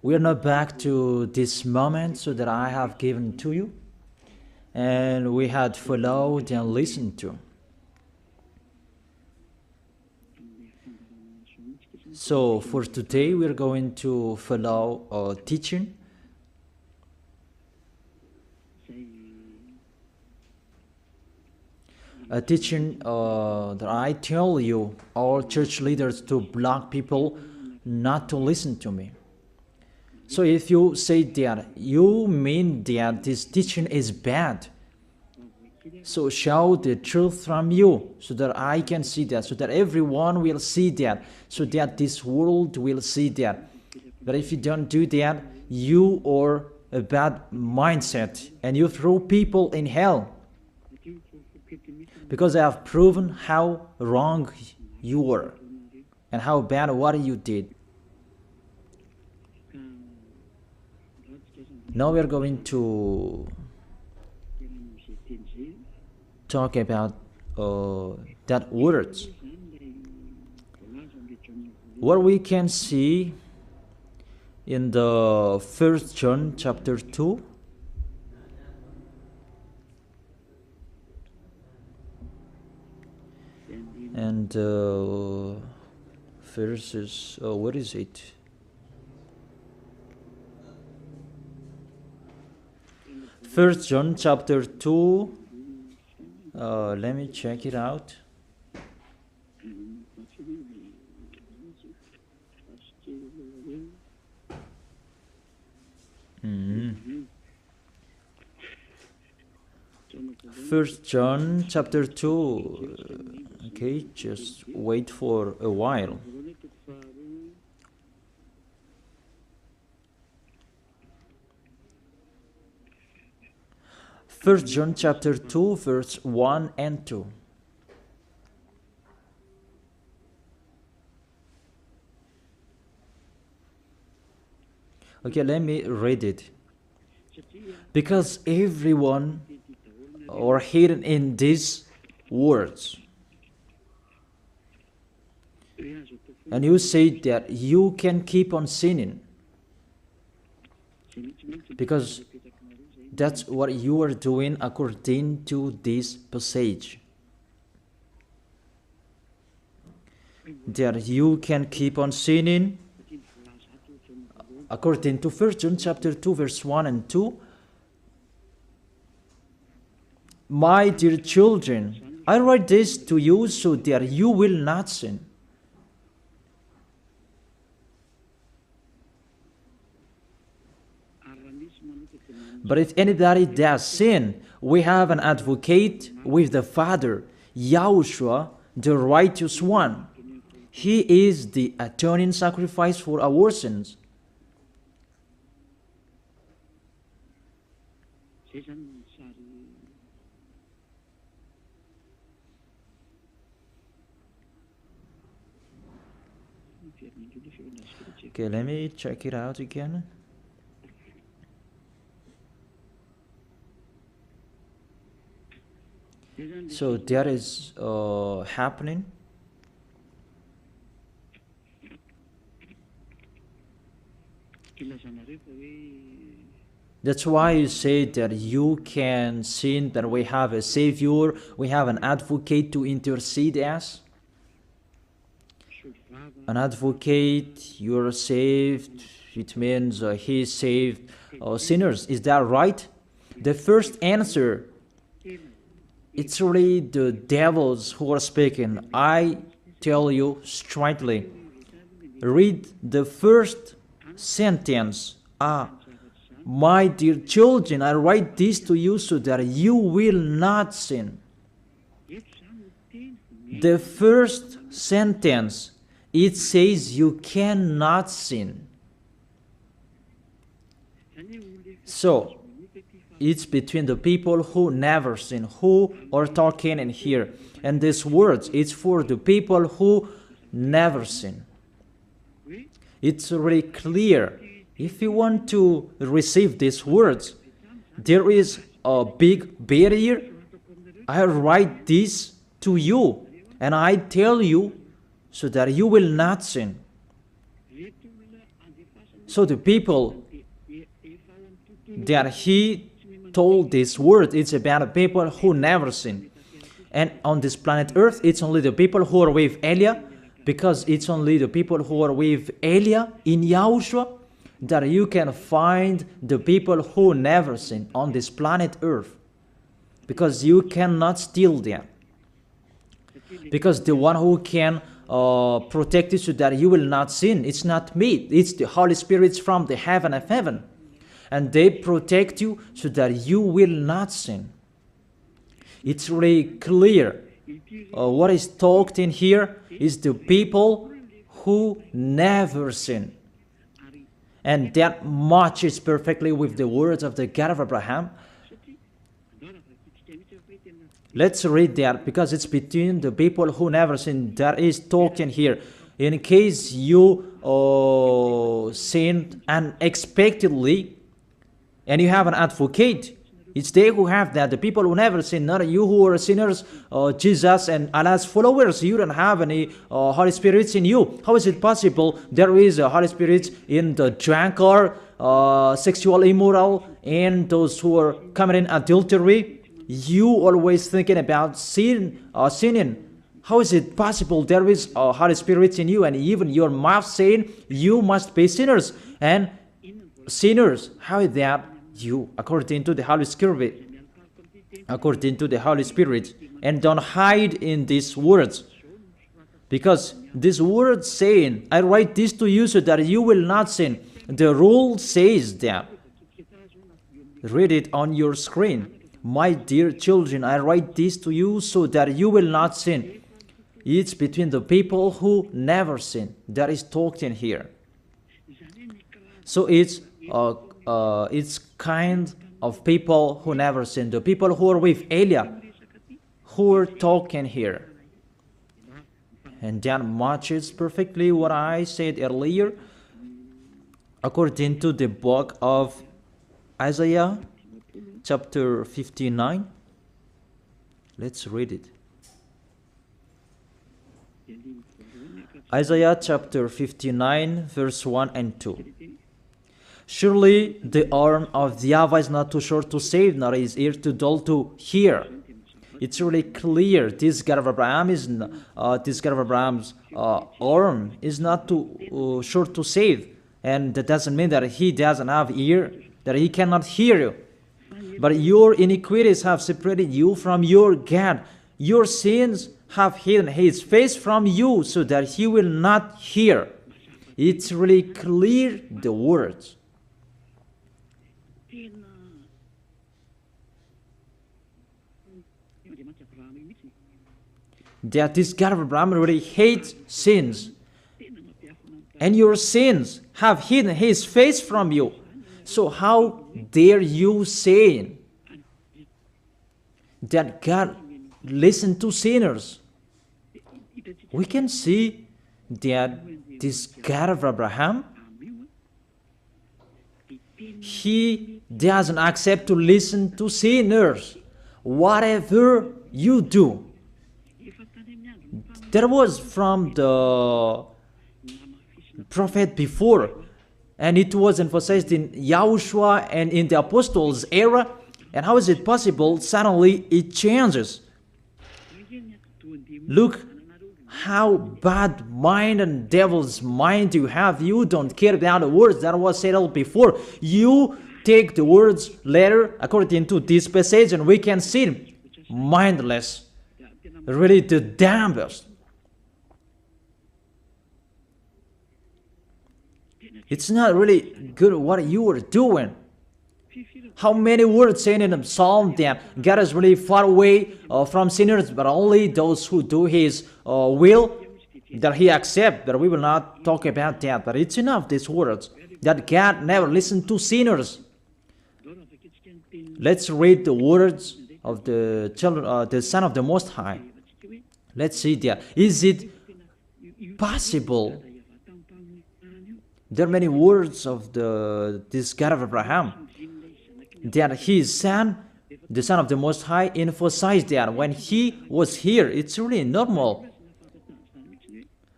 We are now back to this moment so that I have given to you, and we had followed and listened to. So for today, we're going to follow a teaching. A teaching that I tell you, all church leaders, to block people not to listen to me. So if you say that, you mean that this teaching is bad. So show the truth from you, so that I can see that, so that everyone will see that, so that this world will see that. But if you don't do that, you are a bad mindset, and you throw people in hell. Because I have proven how wrong you were, and how bad what you did. Now we are going to talk about that words. What we can see in the 1 John chapter 2. And verses, what is it? First John chapter 2. Let me check it out. First John chapter 2. Okay, just wait for a while. First John chapter 2, verse 1 and 2. Okay, let me read it. Because everyone are hidden in these words. And you say that you can keep on sinning, because that's what you are doing according to this passage. That you can keep on sinning according to 1 John chapter 2 verse 1 and 2. My dear children, I write this to you so that you will not sin. But if anybody does sin, we have an advocate with the Father, YAHOSHUAH, the righteous one. He is the atoning sacrifice for our sins. Okay, let me check it out again. So that is happening. That's why you say that you can sin, that we have a Savior, we have an advocate to intercede us. An advocate, you're saved, it means he saved sinners. Is that right? The first answer, it's really the devils who are speaking. I tell you straightly. Read the first sentence. My dear children, I write this to you so that you will not sin. The first sentence, it says you cannot sin. So, it's between the people who never sin, who are talking in here. And these words, it's for the people who never sin. It's really clear. If you want to receive these words, there is a big barrier. I write this to you, and I tell you so that you will not sin. So the people that he told this word, it's about the people who never sin. And on this planet Earth, it's only the people who are with Elia, because it's only the people who are with Elia in Yahushua that you can find the people who never sin on this planet Earth. Because you cannot steal them. Because the one who can protect you so that you will not sin, it's not me, it's the Holy Spirit from the heaven of heaven. And they protect you so that you will not sin. It's really clear. What is talked in here is the people who never sin. And that matches perfectly with the words of the God of Abraham. Let's read that, because it's between the people who never sin that is talked in here. In case you sinned unexpectedly and you have an advocate, it's they who have that, the people who never sin, not you who are sinners, Jesus and Allah's followers. You don't have any Holy Spirits in you. How is it possible there is a Holy Spirit in the drunkard, sexual immoral, and those who are committing adultery? You always thinking about sinning. How is it possible there is a Holy Spirit in you, and even your mouth saying you must be sinners? And sinners, how is that you, according to the Holy Spirit? According to the Holy Spirit. And don't hide in these words. Because this word saying, I write this to you so that you will not sin. The rule says that. Read it on your screen. My dear children, I write this to you so that you will not sin. It's between the people who never sin. That is talked in here. So it's kind of people who never sin. The people who are with Elia, who are talking here. And that matches perfectly what I said earlier. According to the book of Isaiah, chapter 59. Let's read it. Isaiah chapter 59, verse 1 and 2. Surely the arm of the YAHVAH is not too short to save, nor his ear too dull to hear. It's really clear. This God of Abraham is this God of Abraham's arm is not too short to save, and that doesn't mean that he doesn't have ear, that he cannot hear you. But your iniquities have separated you from your God. Your sins have hidden his face from you so that he will not hear. It's really clear, the words. That this God of Abraham really hates sins. And your sins have hidden his face from you. So how dare you say that God listens to sinners? We can see that this God of Abraham, he doesn't accept to listen to sinners. Whatever you do. There was from the prophet before, and it was emphasized in YAHOSHUAH and in the apostles' era. And how is it possible suddenly it changes? Look how bad mind and devil's mind you have. You don't care about the words that was said before. You take the words later according to this passage, and we can see mindless, really the damnedest. It's not really good what you are doing. How many words saying in the psalm that God is really far away from sinners, but only those who do his will, that he accepts. But we will not talk about that. But it's enough, these words, that God never listened to sinners. Let's read the words of the children, the Son of the Most High. Let's see that. Is it possible? There are many words of this God of Abraham that his son, the Son of the Most High, emphasized that when he was here. It's really normal.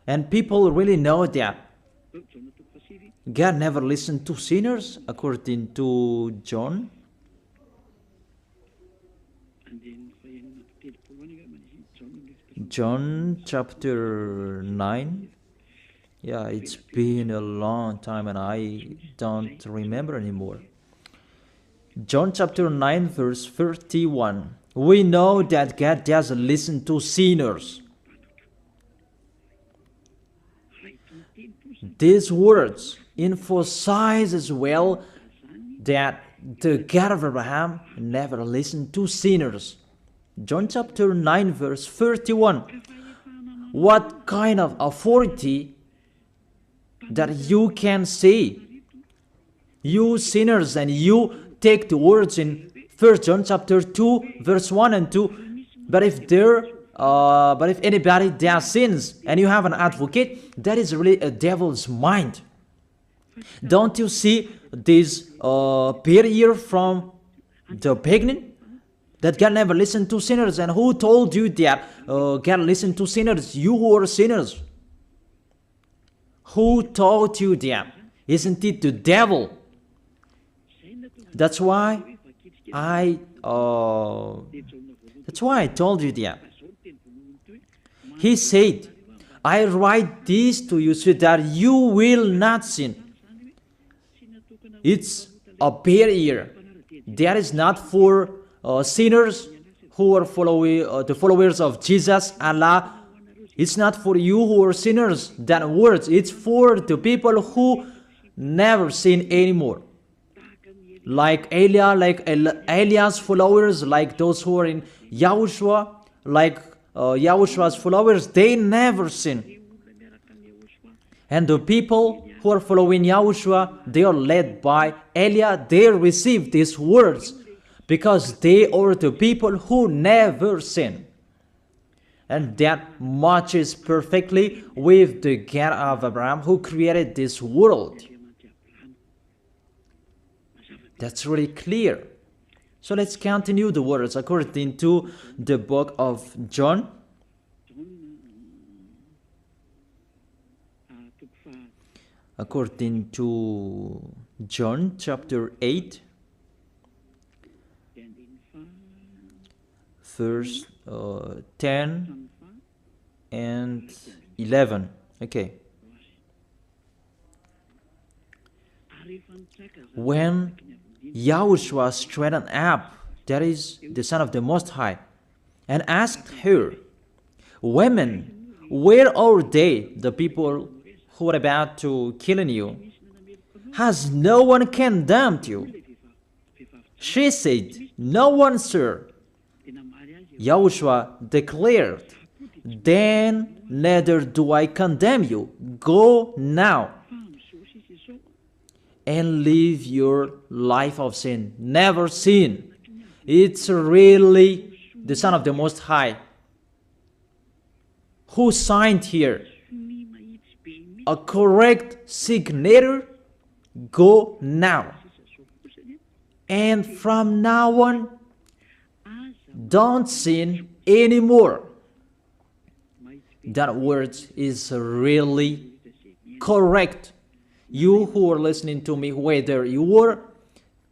And people really know that. God never listened to sinners, according to John. John chapter 9. Yeah, it's been a long time and I don't remember anymore. John chapter 9 verse 31. We know that God doesn't listen to sinners. These words emphasize as well that the God of Abraham never listened to sinners. John chapter 9 verse 31. What kind of authority that you can say, you sinners, and you take the words in 1 John chapter 2 verse 1 and 2, but if anybody does sins and you have an advocate, that is really a devil's mind. Don't you see this barrier from the beginning? That God never listened to sinners. And who told you that God listened to sinners? You who are sinners. Who taught you that? Isn't it the devil? That's why I told you that. He said, I write this to you so that you will not sin. It's a barrier. That is not for sinners who are the followers of Jesus, Allah. It's not for you who are sinners, that words. It's for the people who never sin anymore. Like Elias followers, like those who are in YAHOSHUAH, like YAHOSHUAH's followers, they never sin. And the people who are following YAHOSHUAH, they are led by Elias. They receive these words because they are the people who never sin. And that matches perfectly with the God of Abraham who created this world. That's really clear. So let's continue the words according to the book of John. According to John chapter 8, verse 10 and 11. Okay. When YAHOSHUAH straightened up, that is the Son of the Most High, and asked her, Women, where are they, the people who are about to kill you? Has no one condemned you? She said, No one, sir. YAHOSHUAH declared, Then neither do I condemn you. Go now and live your life of sin. Never sin. It's really the Son of the Most High who signed here. A correct signature. Go now. And from now on, don't sin anymore. That word is really correct. You who are listening to me, whether you are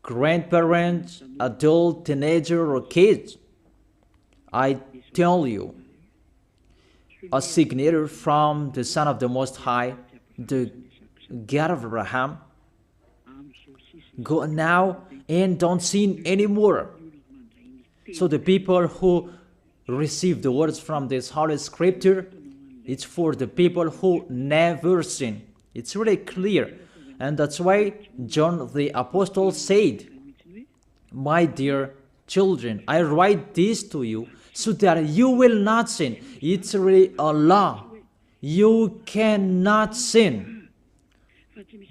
grandparents, adult, teenager, or kids, I tell you, a signature from the Son of the Most High, the God of Abraham. Go now and don't sin anymore. So the people who receive the words from this Holy Scripture, it's for the people who never sin. It's really clear. And that's why John the Apostle said, My dear children, I write this to you so that you will not sin. It's really a law. You cannot sin.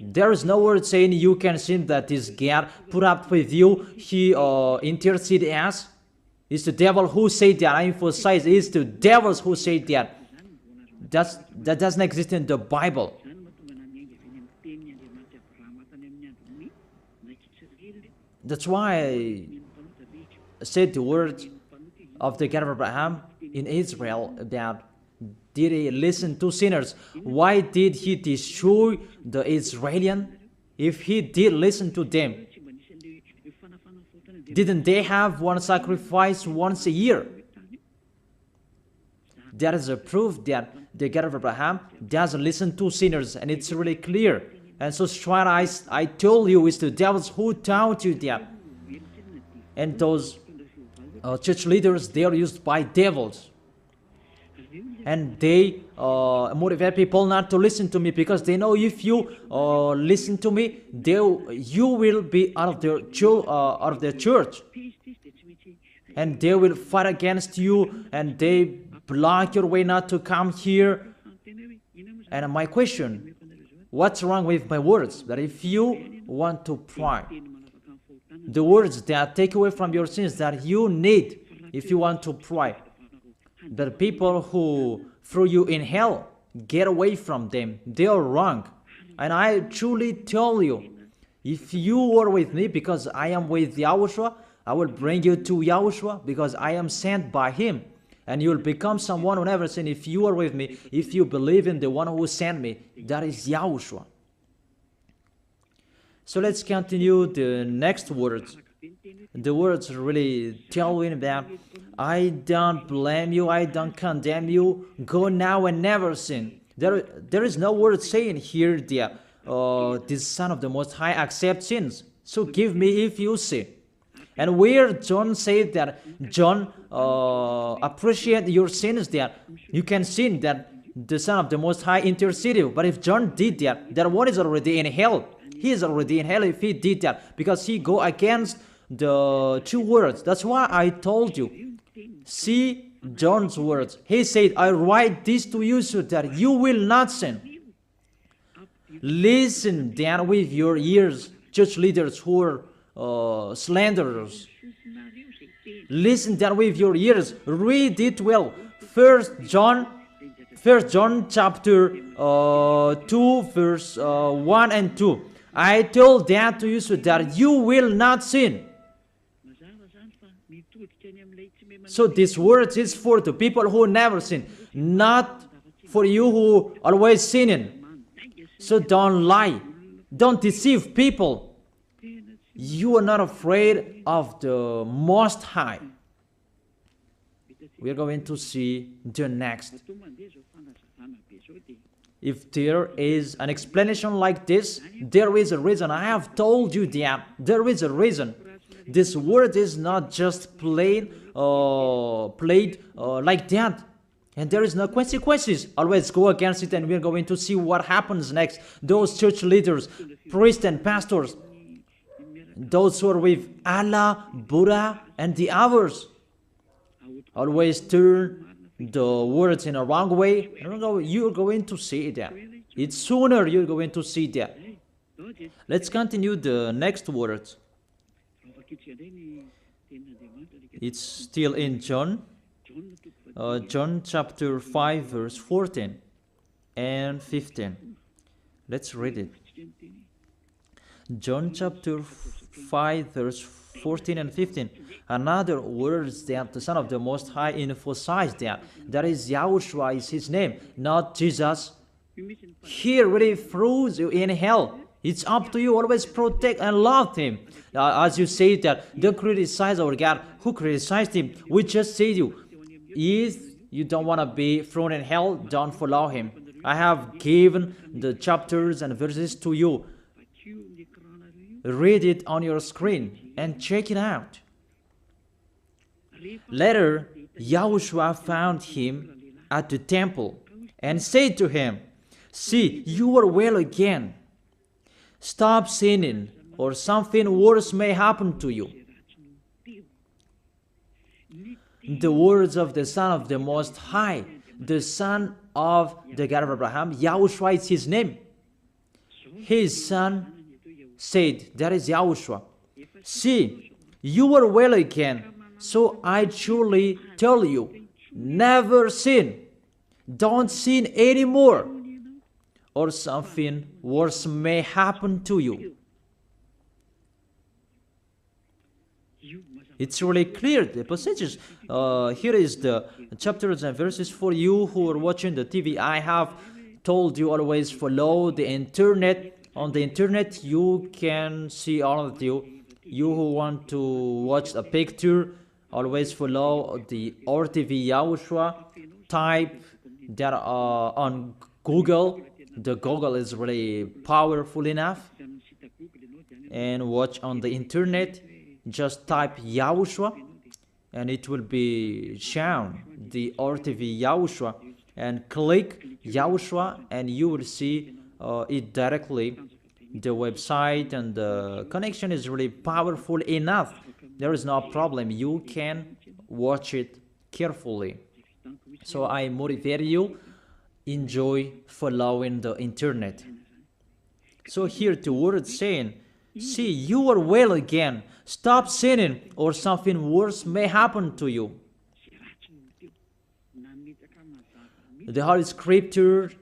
There is no word saying you can sin that is God put up with you. He interceded as. It's the devil who said that. I emphasize, it's the devils who say that. That doesn't exist in the Bible. That's why I said the words of the God of Abraham in Israel about Did he listen to sinners? Why did he destroy the Israelites? If he did listen to them, didn't they have one sacrifice once a year? That is a proof that the God of Abraham doesn't listen to sinners, and it's really clear. And so CHINOIS, I told you, it's the devils who taught you that. And those church leaders, they are used by devils. And they motivate people not to listen to me, because they know if you listen to me, you will be out of their church. And they will fight against you, and they block your way not to come here. And my question, what's wrong with my words? That if you want to pray, the words that take away from your sins that you need, if you want to pray, the people who threw you in hell, get away from them. They are wrong. And I truly tell you, if you are with me, because I am with YAHOSHUAH, I will bring you to YAHOSHUAH, because I am sent by him. And you will become someone who never sin. If you are with me, if you believe in the one who sent me, that is YAHOSHUAH. So let's continue the next words. The words really tell him that I don't blame you, I don't condemn you, go now and never sin. There is no word saying here that this Son of the Most High accepts sins. So give me if you sin. And where John said that John appreciate your sins, that you can sin, that the Son of the Most High intercede you. But if John did that one is already in hell. He is already in hell if he did that, because he go against the two words. That's why I told you. See John's words. He said, I write this to you so that you will not sin. Listen then with your ears, church leaders who are slanderers. Listen then with your ears. Read it well. First John chapter 2 verse 1 and 2. I told that to you so that you will not sin. So this word is for the people who never sin, not for you who always sinning. So don't lie. Don't deceive people. You are not afraid of the Most High. We are going to see the next. If there is an explanation like this, there is a reason. I have told you that there is a reason. This word is not just played like that. And there is no consequences. Always go against it, and we are going to see what happens next. Those church leaders, priests and pastors, those who are with Allah, Buddha, and the others, always turn the words in a wrong way. You're going to see that. It's sooner you're going to see that. Let's continue the next words. It's still in John. John chapter 5 verse 14 and 15. Let's read it. John chapter 5 verse 14 and 15. Another words that the Son of the Most High emphasized that is YAHOSHUAH is his name, not Jesus. He really throws you in hell. It's up to you. Always protect and love him. As you say that, don't criticize our God. Who criticized him? We just say to you, if you don't want to be thrown in hell, don't follow him. I have given the chapters and verses to you. Read it on your screen and check it out. Later, YAHOSHUAH found him at the temple and said to him, see, you are well again. Stop sinning, or something worse may happen to you. The words of the Son of the Most High, the Son of the God of Abraham, YAHOSHUAH is his name. His son said, that is YAHOSHUAH, see, you are well again. So I truly tell you, never sin. Don't sin anymore, or something worse may happen to you. It's really clear, the passages. Here is the chapters and verses for you who are watching the TV. I have told you always follow the internet. On the internet, you can see all of you. You who want to watch a picture, always follow the RTV YAHOSHUAH. Type that on Google. The Google is really powerful enough. And watch on the internet. Just type YAHOSHUAH and it will be shown the RTV YAHOSHUAH, and click YAHOSHUAH and you will see it directly, the website, and the connection is really powerful enough. There is no problem, you can watch it carefully. So I motivate you, enjoy following the internet. So here the word saying, see, you are well again. Stop sinning, or something worse may happen to you. The Holy Scripture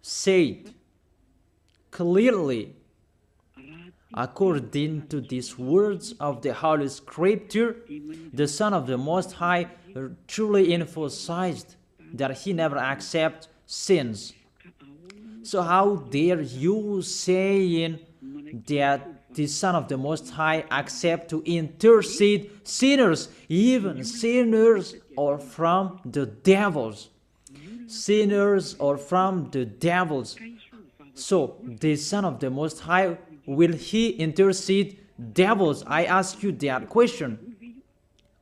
said clearly, according to these words of the Holy Scripture, the Son of the Most High truly emphasized that he never accepts sins. So how dare you saying that the Son of the Most High accept to intercede sinners, even sinners or from the devils. Sinners or from the devils. So the Son of the Most High, will he intercede devils? I ask you that question.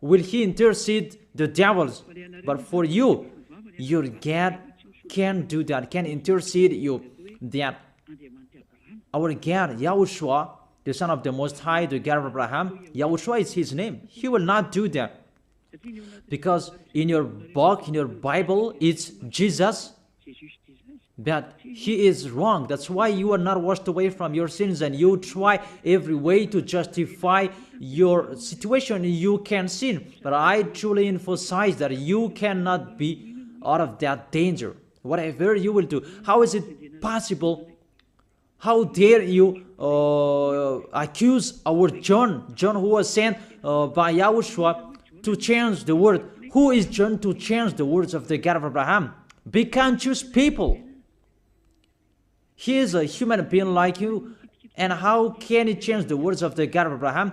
Will he intercede the devils? But for you, your God can do that, can intercede you. That our God, YAHOSHUAH, the Son of the Most High, the God of Abraham, YAHOSHUAH is his name. He will not do that. Because in your book, in your Bible, it's Jesus. But he is wrong. That's why you are not washed away from your sins and you try every way to justify your situation. You can sin. But I truly emphasize that you cannot be out of that danger. Whatever you will do. How is it possible? How dare you accuse our John who was sent by YAHOSHUAH to change the word? Who is John to change the words of the God of Abraham? Be conscious people. He is a human being like you, and how can he change the words of the God of Abraham?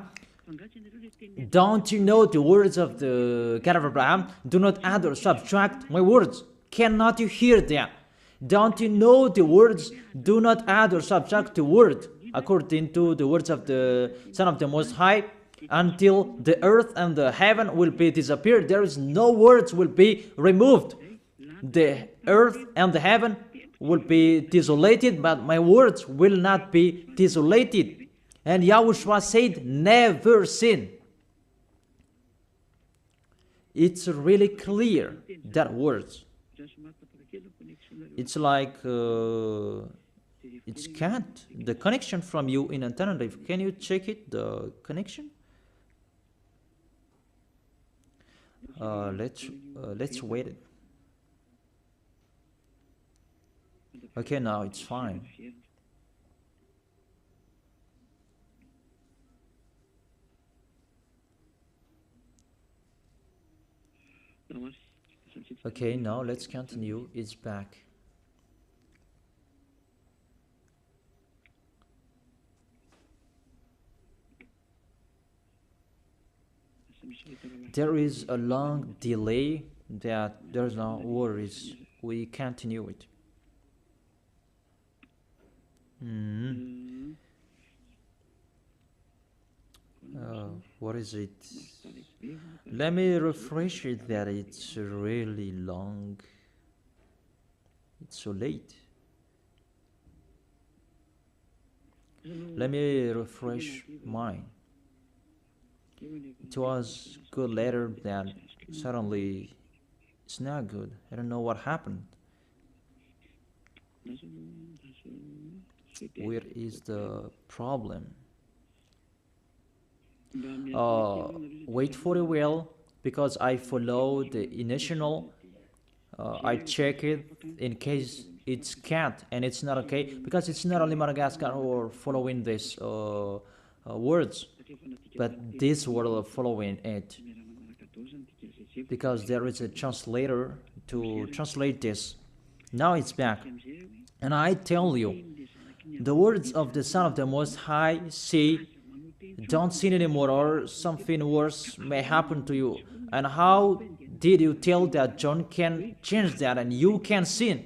Don't you know the words of the God of Abraham? Do not add or subtract my words. Cannot you hear that? Don't you know the words? Do not add or subtract the word, according to the words of the Son of the Most High, until the earth and the heaven will be disappeared. There is no words will be removed. The earth and the heaven will be desolated, but my words will not be desolated. And YAHOSHUAH said, never sin. It's really clear, that words. It's like, it's can't. The connection from you in alternative. Can you check it, the connection? Let's wait it. Okay, now it's fine. Okay, now let's continue. It's back. There is a long delay that there's no worries. We continue it. What is it? Let me refresh it that it's really long. It's so late. Let me refresh mine. It was good later, then suddenly it's not good. I don't know what happened. Where is the problem? Wait for a while, because I follow the initial. I check it in case it's can't, and it's not okay, because it's not only Madagascar who are following these words. but this will follow in it, because there is a translator to translate this. Now it's back. And I tell you, the words of the Son of the Most High say, don't sin anymore, or something worse may happen to you. And how did you tell that John can change that and you can sin?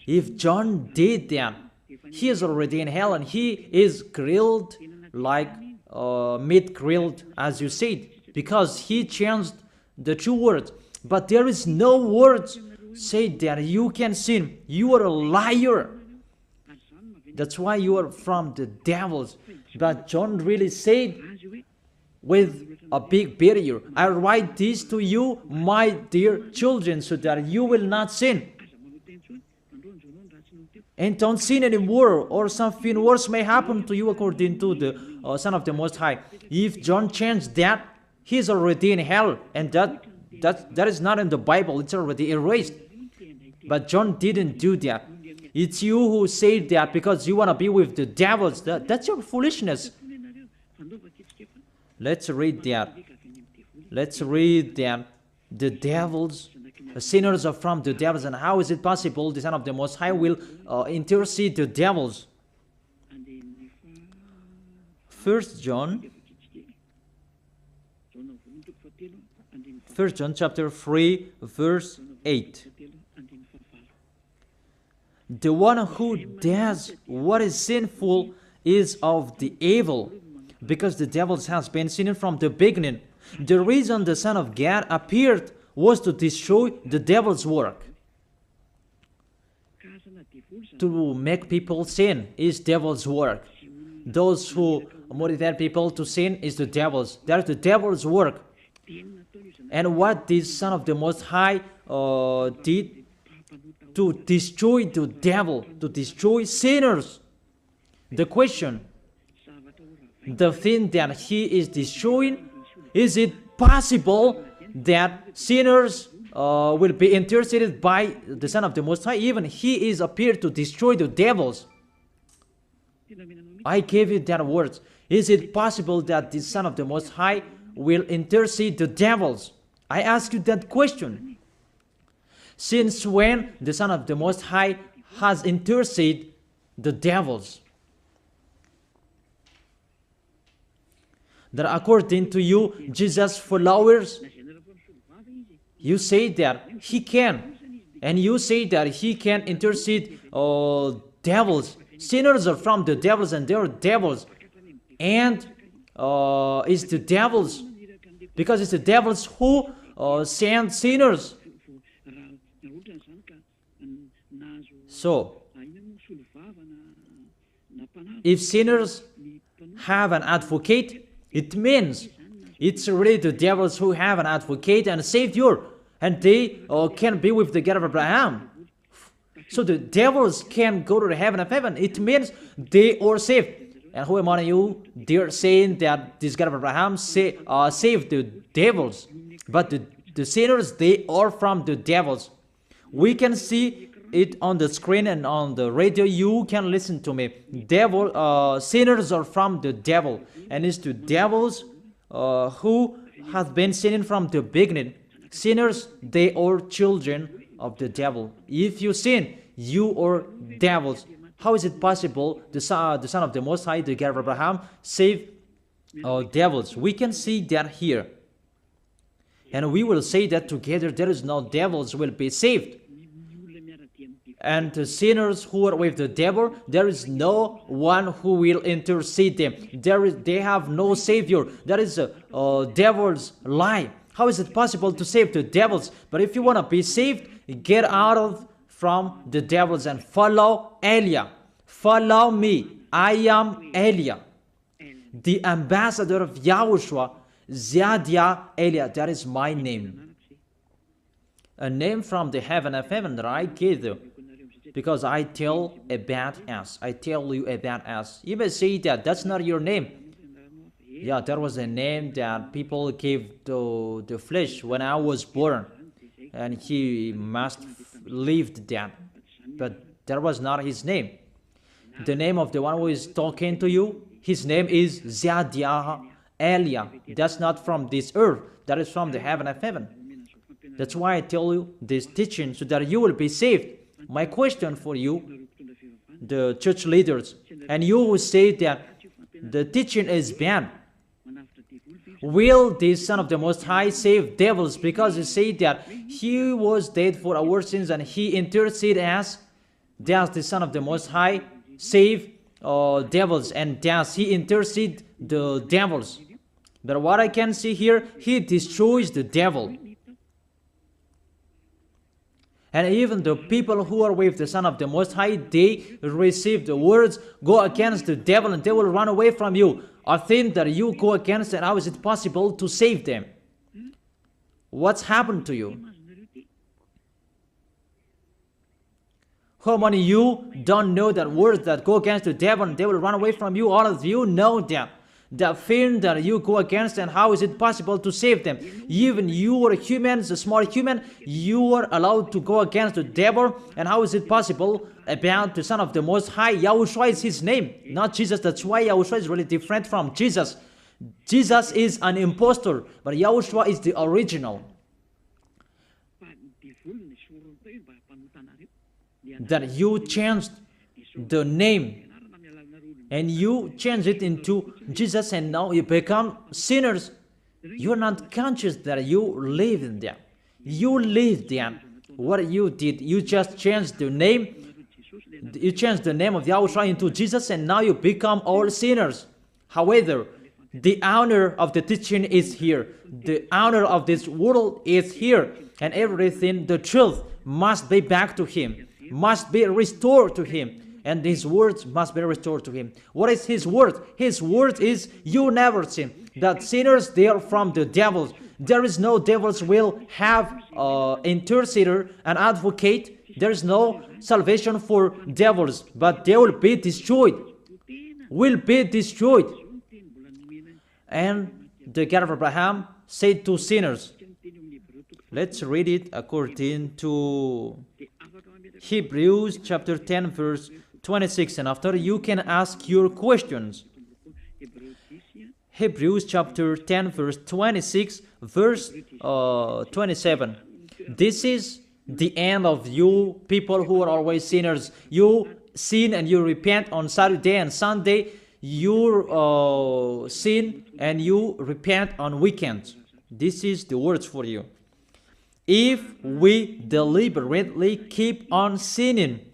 If John did that, he is already in hell, and he is grilled like meat grilled, as you said, because he changed the true words. But there is no words say that you can sin. You are a liar. That's why you are from the devils. But John really said with a big barrier, I write this to you, my dear children, so that you will not sin. And don't sin anymore, or something worse may happen to you, according to the Son of the Most High. If John changed that, he is already in hell, and that is not in the Bible. It's already erased. But John didn't do that. It's you who say that because you want to be with the devils. That's your foolishness. Let's read that. Let's read that. The devils, sinners are from the devils. And how is it possible the Son of the Most High will intercede the devils? 1 John chapter 3, verse 8. The one who does what is sinful is of the evil, because the devils has been sinning from the beginning. The reason the Son of God appeared was to destroy the devil's work. To make people sin is devil's work. Those who motivate people to sin is the devil's. That is the devil's work. And what this Son of the Most High did to destroy the devil, to destroy sinners. The question, the thing that he is destroying, is it possible that sinners will be interceded by the Son of the Most High? Even he is appeared to destroy the devils. I gave you that words. Is it possible that the Son of the Most High will intercede the devils? I ask you that question. Since when the Son of the Most High has interceded the devils? That according to you, Jesus' followers, you say that he can, and you say that he can intercede devils. Sinners are from the devils, and they are devils. And it's the devils, because it's the devils who send sinners. So, if sinners have an advocate, it means it's really the devils who have an advocate and a savior, and they can be with the God of Abraham. So the devils can go to the heaven of heaven. It means they are saved. And who among you, they are saying that this God of Abraham saved the devils. But the sinners, they are from the devils. We can see it on the screen and on the radio. You can listen to me. Sinners are from the devil, and it's the devils who have been sinning from the beginning. Sinners, they are children of the devil. If you sin, you are devils. How is it possible the Son of the Most High, the God of Abraham, save devils? We can see that here. And we will say that together there is no devils will be saved. And the sinners who are with the devil, there is no one who will intercede them. They have no savior. That is a devil's lie. How is it possible to save the devils? But if you want to be saved, get out from the devils and follow Elia. Follow me. I am Elia, the ambassador of Yahushua, Ziadia Elia. That is my name. A name from the heaven of heaven that I gave you. Because I tell about us. I tell you about us. You may say that that's not your name. Yeah, that was a name that people gave to the flesh when I was born. And he must lived that. But that was not his name. The name of the one who is talking to you his name is Zadiah Elia. That's not from this earth. That is from the heaven of heaven. That's why I tell you this teaching, so that you will be saved. My question for you, the church leaders, and you who say that the teaching is bad, will the Son of the Most High save devils? Because you say that he was dead for our sins and he interceded as, does the Son of the Most High save devils, and does he intercede the devils? But what I can see here, he destroys the devil. And even the people who are with the Son of the Most High, they receive the words, go against the devil and they will run away from you. A thing that you go against, and how is it possible to save them? What's happened to you? How many of you don't know that words that go against the devil and they will run away from you? All of you know that. The thing that you go against, and how is it possible to save them? Even you are humans, a small human, you are allowed to go against the devil, and how is it possible about the Son of the Most High? YAHOSHUAH is his name, not Jesus. That's why YAHOSHUAH is really different from Jesus. Jesus is an impostor, but YAHOSHUAH is the original. That you changed the name and you change it into Jesus, and now you become sinners. You are not conscious that you live in them. You live them. What you did, you just changed the name. You changed the name of YAHOSHUAH into Jesus, and now you become all sinners. However, the honor of the teaching is here. The honor of this world is here. And everything, the truth, must be back to him, must be restored to him. And his words must be restored to him. What is his word? His word is, you never sin. That sinners, they are from the devils. There is no devils will have intercessor, an advocate. There is no salvation for devils, but they will be destroyed. Will be destroyed. And the God of Abraham said to sinners. Let's read it according to Hebrews chapter 10 verse 26, and after you can ask your questions. Hebrews chapter 10 verse 26 verse 27. This is the end of you people who are always sinners. You sin and you repent on Saturday and Sunday. You sin and you repent on weekends. This is the words for you. If we deliberately keep on sinning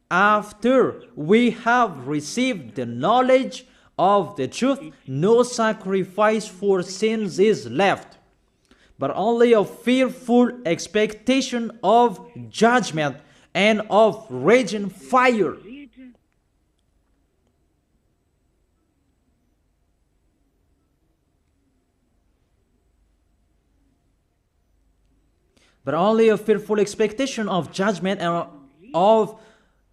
after we have received the knowledge of the truth, no sacrifice for sins is left, but only a fearful expectation of judgment and of raging fire. But only a fearful expectation of judgment and of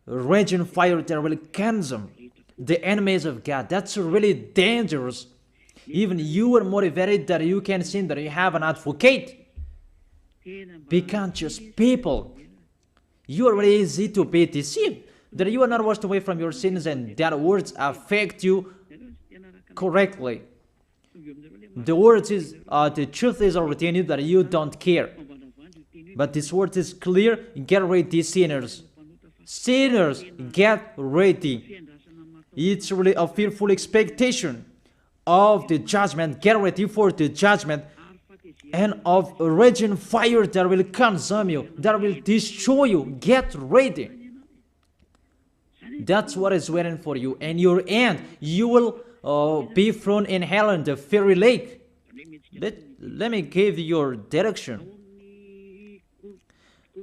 raging fire that will consume the enemies of God. That's really dangerous. Even you are motivated that you can sin, that you have an advocate. Be conscious, people. You are really easy to be deceived. That you are not washed away from your sins, and that words affect you correctly. The words is, the truth is already in you, that you don't care. But this word is clear. Get ready, sinners. Sinners, get ready. It's really a fearful expectation of the judgment. Get ready for the judgment and of a raging fire that will consume you, that will destroy you. Get ready. That's what is waiting for you. And your end, you will be thrown in hell in the fiery lake. Let me give you your direction.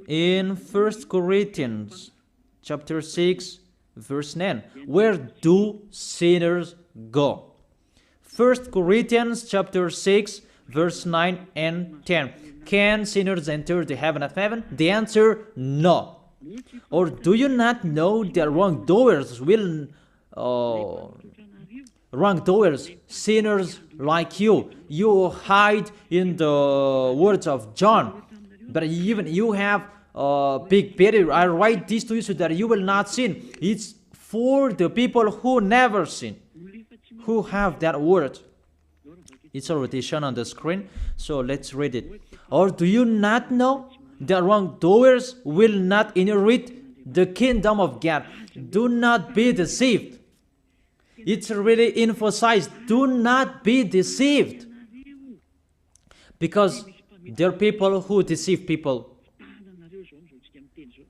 In 1 Corinthians chapter 6 verse 9, where do sinners go? 1 Corinthians chapter 6 verse 9 and 10. Can sinners enter the heaven of heaven? The answer, no. Or do you not know that wrongdoers will wrongdoers, sinners like you hide in the words of John. But even you have big barrier. I write this to you so that you will not sin. It's for the people who never sin, who have that word. It's already shown on the screen, so let's read it. Or do you not know that wrongdoers will not inherit the kingdom of God? Do not be deceived. It's really emphasized, do not be deceived. Because there are people who deceive people.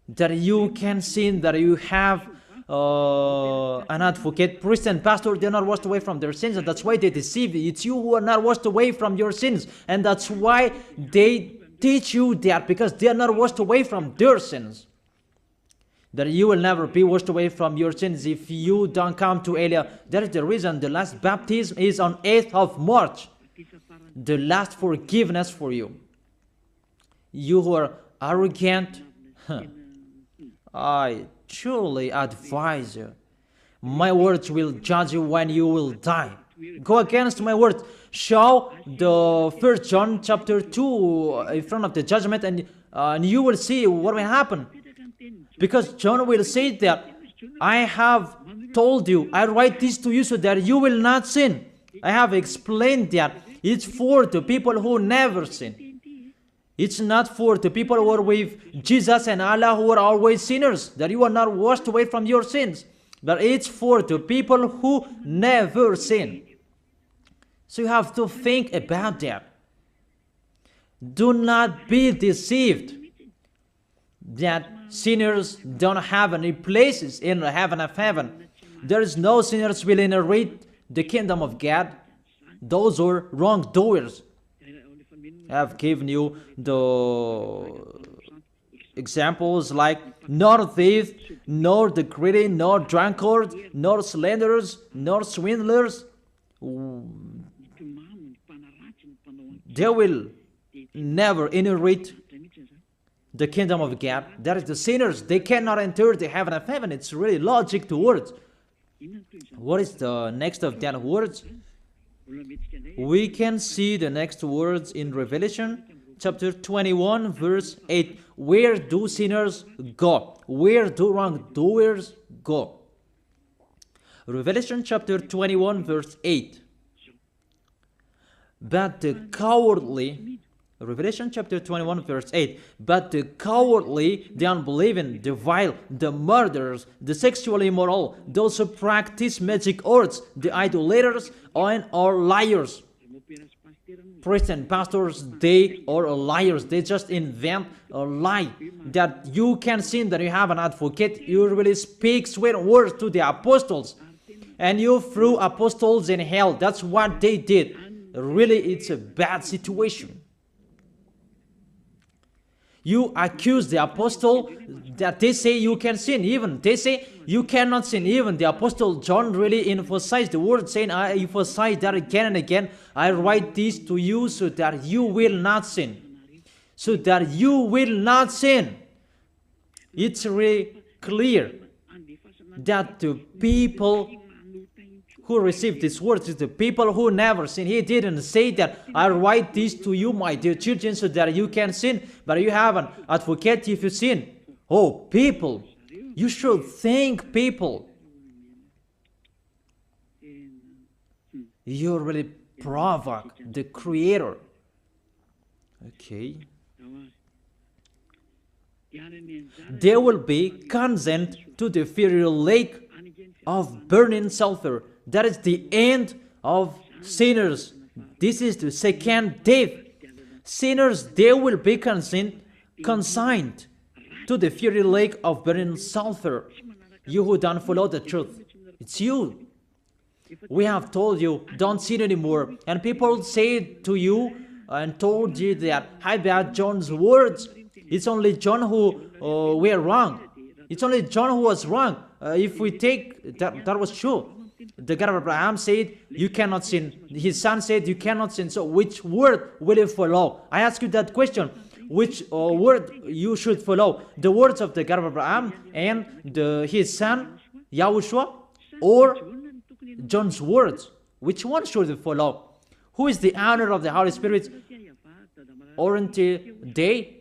That you can sin, that you have an advocate, priest and pastor, they're not washed away from their sins, and that's why they deceive you. It's you who are not washed away from your sins, and that's why they teach you that, because they are not washed away from their sins. That you will never be washed away from your sins if you don't come to Elia. That is the reason the last baptism is on 8th of March. The last forgiveness for you. You who are arrogant, I truly advise you. My words will judge you when you will die. Go against my words. Show the 1 John chapter 2 in front of the judgment, and you will see what will happen. Because John will say that, I have told you, I write this to you so that you will not sin. I have explained that. It's for the people who never sin. It's not for the people who are with Jesus and Allah who are always sinners, that you are not washed away from your sins. But it's for the people who never sin. So you have to think about that. Do not be deceived that sinners don't have any places in the heaven of heaven. There is no sinners will inherit the kingdom of God. Those are wrongdoers. I have given you the examples like nor thief, nor the greedy, nor drunkard, nor slanderers, nor swindlers. They will never inherit the kingdom of God. That is the sinners. They cannot enter the heaven of heaven. It's really logic to words. What is the next of that words? We can see the next words in Revelation chapter 21 verse 8. Where do sinners go? Where do wrongdoers go? Revelation chapter 21 verse 8. But the cowardly, Revelation chapter 21 verse 8, but the cowardly, the unbelieving, the vile, the murderers, the sexually immoral, those who practice magic arts, the idolaters, and are liars. Priests and pastors, they are liars. They just invent a lie that you can sin, that you have an advocate. You really speak sweet words to the apostles, and you threw apostles in hell. That's what they did. Really, it's a bad situation. You accuse the apostle that they say you can sin. Even they say you cannot sin. Even the apostle John really emphasized the word, saying, I emphasize that again and again. I write this to you so that you will not sin. So that you will not sin. It's really clear that the people who received these words is the people who never sin. He didn't say that I write this to you, my dear children, so that you can sin, but you have an advocate if you sin. Oh, people, you should think, people. You really provoke the Creator. Okay. They will be condemned to the fiery lake of burning sulfur. That is the end of sinners. This is the second death. Sinners, they will be consigned to the fiery lake of burning sulfur. You who don't follow the truth, it's you. We have told you, don't sin anymore. And people say to you and told you that, how about John's words? It's only John who were wrong. It's only John who was wrong. If we take that was true. The God of Abraham said, you cannot sin. His son said, you cannot sin. So which word will you follow? I ask you that question. Which word you should follow? The words of the God of Abraham and his son, YAHOSHUAH, or John's words? Which one should you follow? Who is the owner of the Holy Spirit? Aren't they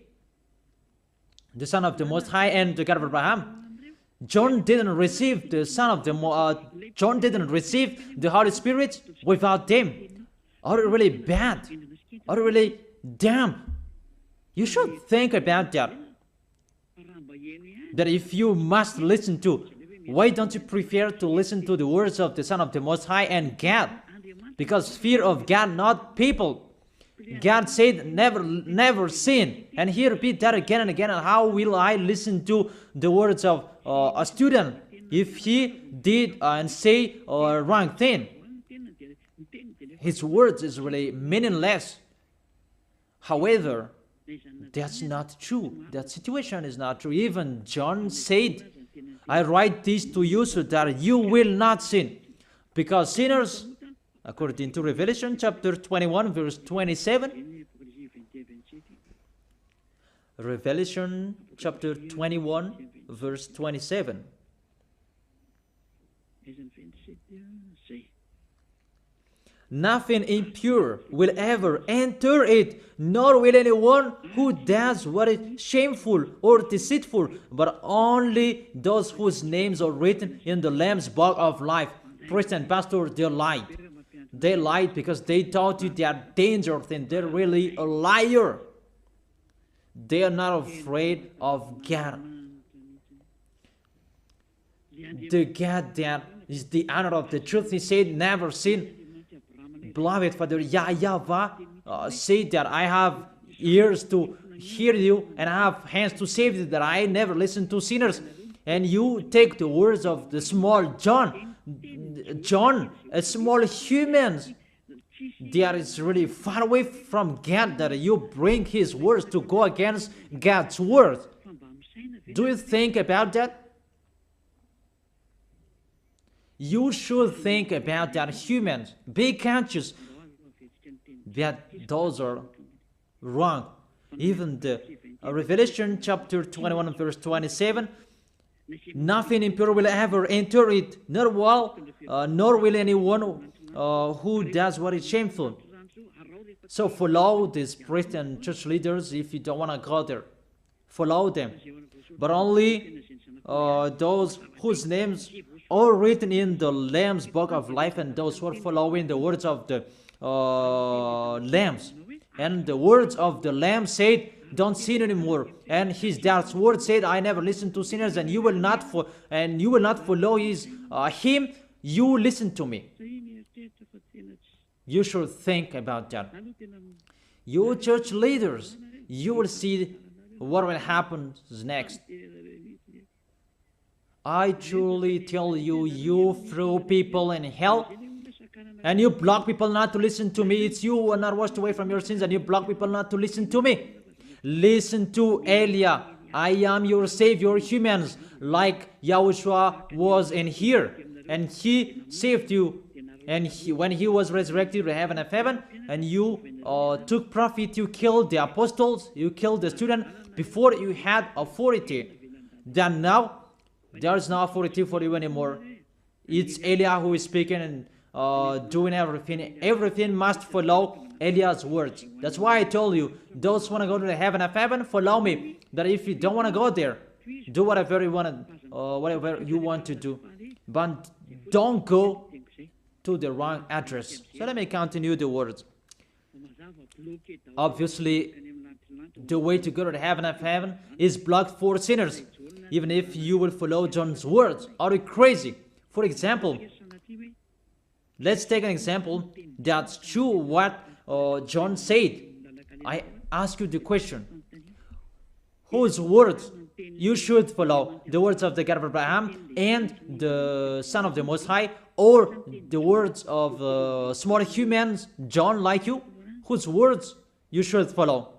the Son of the Most High and the God of Abraham? John didn't receive the John didn't receive the Holy Spirit without them. Are you really bad? Are you really damn? You should think about that. That if you must listen to, why don't you prefer to listen to the words of the Son of the Most High and God? Because fear of God, not people. God said, never sin. And he repeat that again and again. And how will I listen to the words of a student if he did and say a wrong thing? His words is really meaningless. However, that's not true. That situation is not true. Even John said, I write this to you so that you will not sin. Because sinners, according to Revelation chapter 21, verse 27, Revelation chapter 21, verse 27. Nothing impure will ever enter it, nor will anyone who does what is shameful or deceitful, but only those whose names are written in the Lamb's book of life. Priest and pastor, they lied. They lied because they taught you they are dangerous and they're really a liar. They are not afraid of God. The God that is the honor of the truth, he said, never sin. Beloved Father, YAHVAH said that I have ears to hear you and I have hands to save you, that I never listen to sinners. And you take the words of the small John, a small humans, that is really far away from God, that you bring his words to go against God's word. Do you think about that? You should think about that, humans. Be conscious that those are wrong. Even the Revelation chapter 21 verse 27, nothing impure will ever enter it, nor will anyone who does what is shameful. So follow these priests and church leaders if you don't want to go there. Follow them. But only those whose names are written in the Lamb's book of life, and those who are following the words of the Lambs. And the words of the Lamb said, don't sin anymore. And his dad's word said, I never listen to sinners, and you will not follow his him. You listen to me. You should think about that. You church leaders, you will see what will happen next. I truly tell you, you throw people in hell, and you block people not to listen to me. It's you who are not washed away from your sins, and you block people not to listen to me. Listen to Elia. I am your Savior, humans, like YAHOSHUAH was in here, and he saved you. And when he was resurrected to heaven of heaven, and you took profit, you killed the apostles, you killed the student before you had authority. Then now, there is no authority for you anymore. It's Elia who is speaking and doing everything. Everything must follow Eliah's words. That's why I told you, those who want to go to the heaven of heaven, follow me. That if you don't want to go there, do whatever you want to do. But don't go to the wrong address. So let me continue the words. Obviously, the way to go to the heaven of heaven is blocked for sinners, even if you will follow John's words. Are you crazy? For example, let's take an example that's true what John said. I ask you the question, whose words you should follow? The words of the God of Abraham and the Son of the Most High, or the words of small humans, John like you? Whose words you should follow?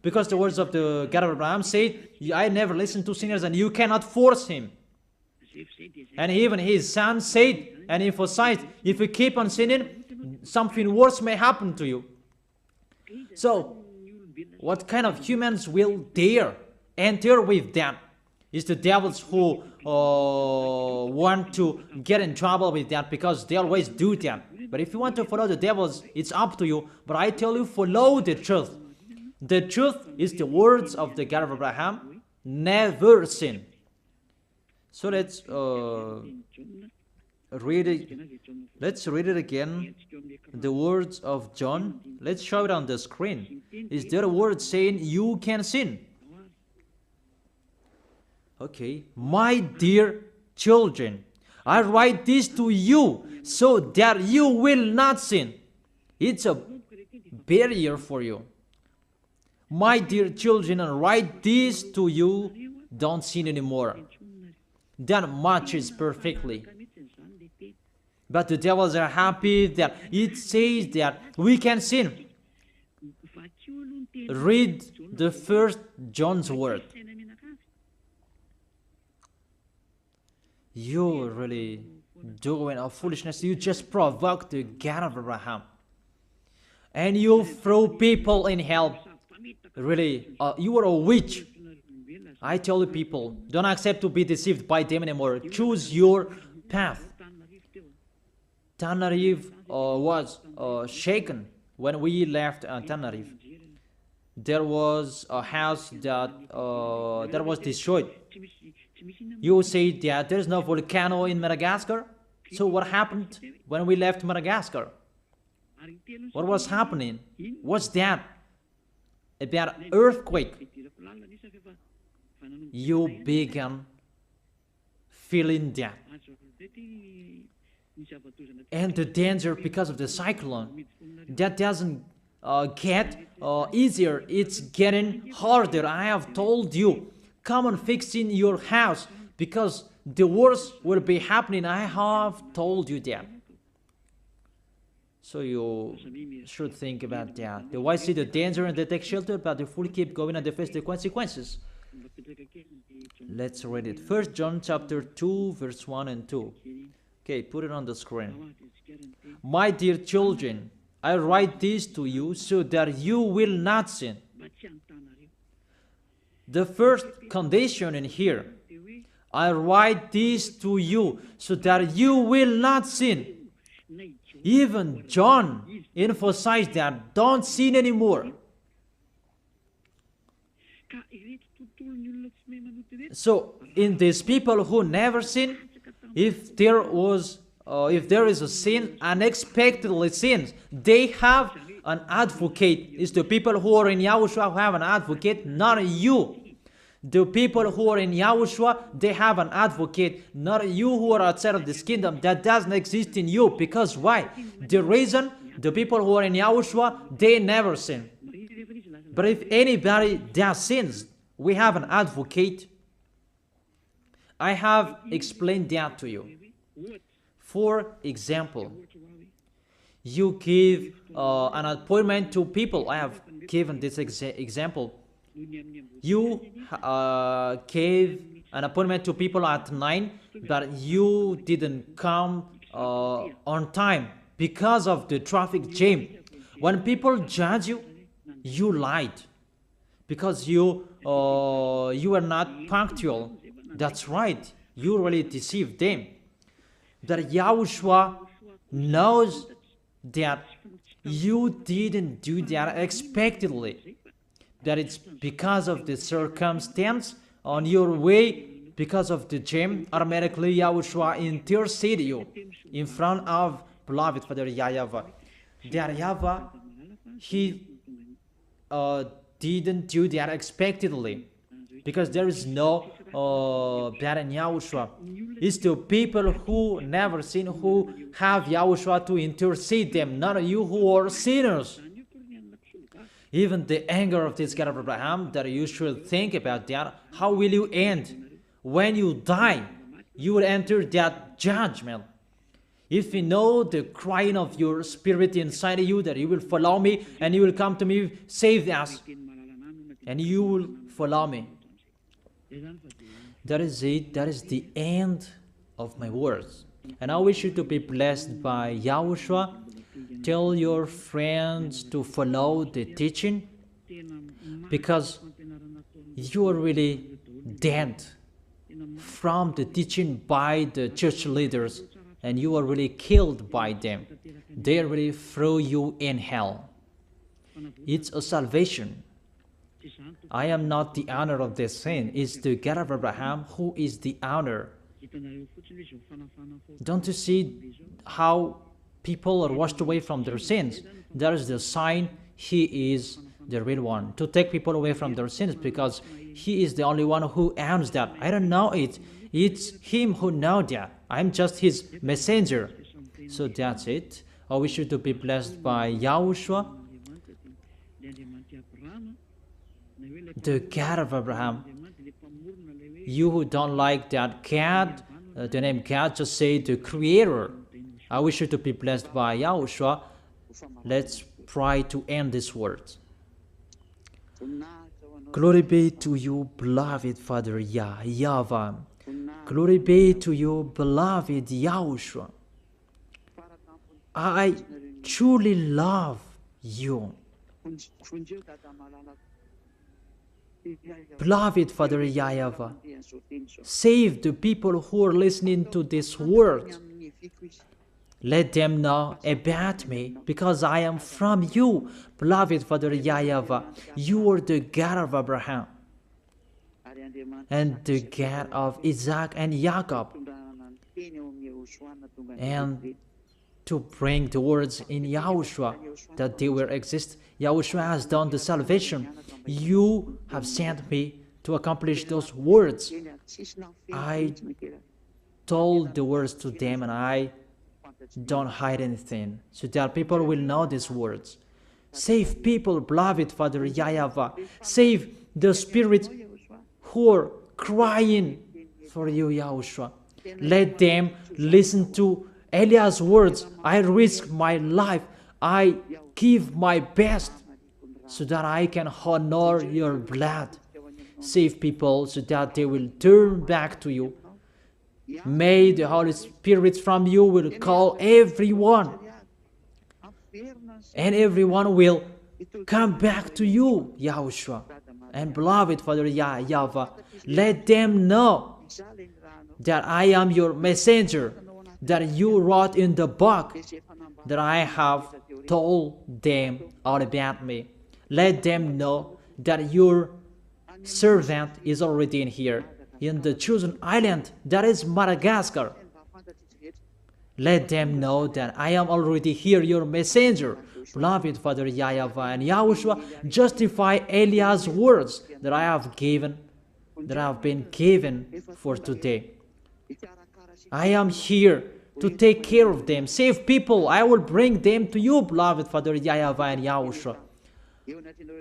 Because the words of the God of Abraham said, I never listen to sinners, and you cannot force him. And even his son said and emphasized, if you keep on sinning, something worse may happen to you. So, what kind of humans will dare enter with them? It's the devils who want to get in trouble with that, because they always do that. But if you want to follow the devils, it's up to you. But I tell you, follow the truth. The truth is the words of the God of Abraham, never sin. So read it. Let's read it again. The words of John. Let's show it on the screen. Is there a word saying you can sin? Okay. My dear children, I write this to you so that you will not sin. It's a barrier for you. My dear children, I write this to you. Don't sin anymore. That matches perfectly. But the devils are happy that it says that we can sin. Read the first John's word. You're really doing a foolishness. You just provoke the God of Abraham. And you throw people in hell. Really, you are a witch. I tell you people, don't accept to be deceived by them anymore. Choose your path. Tenerife was shaken when we left Tenerife. There was a house that was destroyed. You say that there's no volcano in Madagascar. So what happened when we left Madagascar? What was happening? What's that? About earthquake. You began feeling that. And the danger because of the cyclone, that doesn't get easier. It's getting harder. I have told you, come on fixing your house because the worst will be happening. I have told you that. So you should think about that. The wise see the danger and they take shelter, but the fool keep going and they face the consequences. Let's read it. 1 John chapter 2, verse 1 and 2. Okay, put it on the screen. My dear children, I write this to you so that you will not sin. The first condition in here, I write this to you so that you will not sin. Even John emphasized that, don't sin anymore. So, in these people who never sin, if there is a sin, unexpectedly sins, they have an advocate. It's the people who are in Yahushua who have an advocate, not you. The people who are in Yahushua, they have an advocate, not you who are outside of this kingdom. That doesn't exist in you. Because why? The reason, the people who are in Yahushua, they never sin. But if anybody does sins, we have an advocate. I have explained that to you. For example, you give an appointment to people. I have given this example. You gave an appointment to people at 9, but you didn't come on time because of the traffic jam. When people judge you, you lied because you are not punctual. That's right. You really deceived them. That Yahushua knows that you didn't do that expectedly. That it's because of the circumstance on your way, because of the jam, automatically Yahushua intercede you in front of beloved Father YAHVAH. That YAHVAH, he didn't do that expectedly, because there is no that in Yahushua. It's the people who never sin, who have Yahushua to intercede them, not you who are sinners. Even the anger of this God of Abraham, that you should think about that. How will you end? When you die, you will enter that judgment. If you know the crying of your spirit inside you, that you will follow me and you will come to me, save us, and you will follow me. That is it. That is the end of my words. And I wish you to be blessed by Yahushua. Tell your friends to follow the teaching, because you are really dead from the teaching by the church leaders, and you are really killed by them. They really throw you in hell. It's a salvation. I am not the owner of this sin. It's the God of Abraham who is the owner. Don't you see how people are washed away from their sins? That is the sign He is the real one, to take people away from their sins, because He is the only one who owns that. I don't know it. It's Him who knows that. I'm just His messenger. So that's it. I wish you to be blessed by YAHOSHUAH, the God of Abraham. You who don't like that God, the name God, just say the Creator. I wish you to be blessed by YAHOSHUAH. Let's try to end this word. Glory be to you, beloved Father YAHVAH. Glory be to you, beloved YAHOSHUAH. I truly love you. Beloved Father YAHVAH, save the people who are listening to this word. Let them know about me, because I am from you. Beloved Father YAHVAH, you are the God of Abraham and the God of Isaac and Jacob. And to bring the words in YAHOSHUAH that they will exist, YAHOSHUAH has done the salvation. You have sent me to accomplish those words. I told the words to them, and I don't hide anything, so that people will know these words. Save people, beloved Father YAHVAH. Save the spirits who are crying for you, YAHOSHUAH. Let them listen to Eliah's words. I risk my life. I give my best so that I can honor your blood. Save people so that they will turn back to you. May the Holy Spirit from you will call everyone, and everyone will come back to you, YAHOSHUAH. And beloved Father YAHVAH, let them know that I am your messenger, that you wrote in the book, that I have told them all about me. Let them know that your servant is already in here, in the chosen island, that is Madagascar. Let them know that I am already here, your messenger. Beloved Father YAHVAH and YAHOSHUAH, justify Eliah's words that I have been given for today. I am here to take care of them. Save people. I will bring them to you, beloved Father YAHVAH and YAHOSHUAH.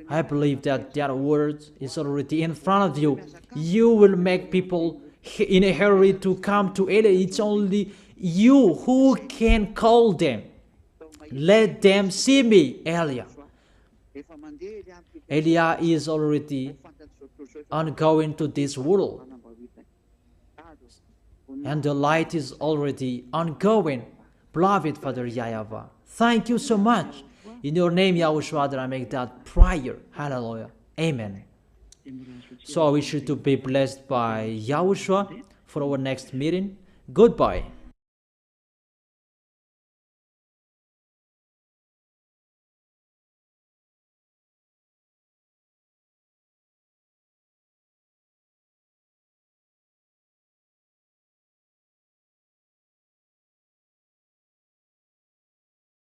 I believe that that word is already in front of you. You will make people in a hurry to come to Eliah. It's only you who can call them. Let them see me, Eliah. Eliah is already ongoing to this world, and the light is already ongoing. Beloved Father YAHVAH, thank you so much. In your name, YAHOSHUAH, that I make that prayer. Hallelujah. Amen. So I wish you to be blessed by YAHOSHUAH for our next meeting. Goodbye.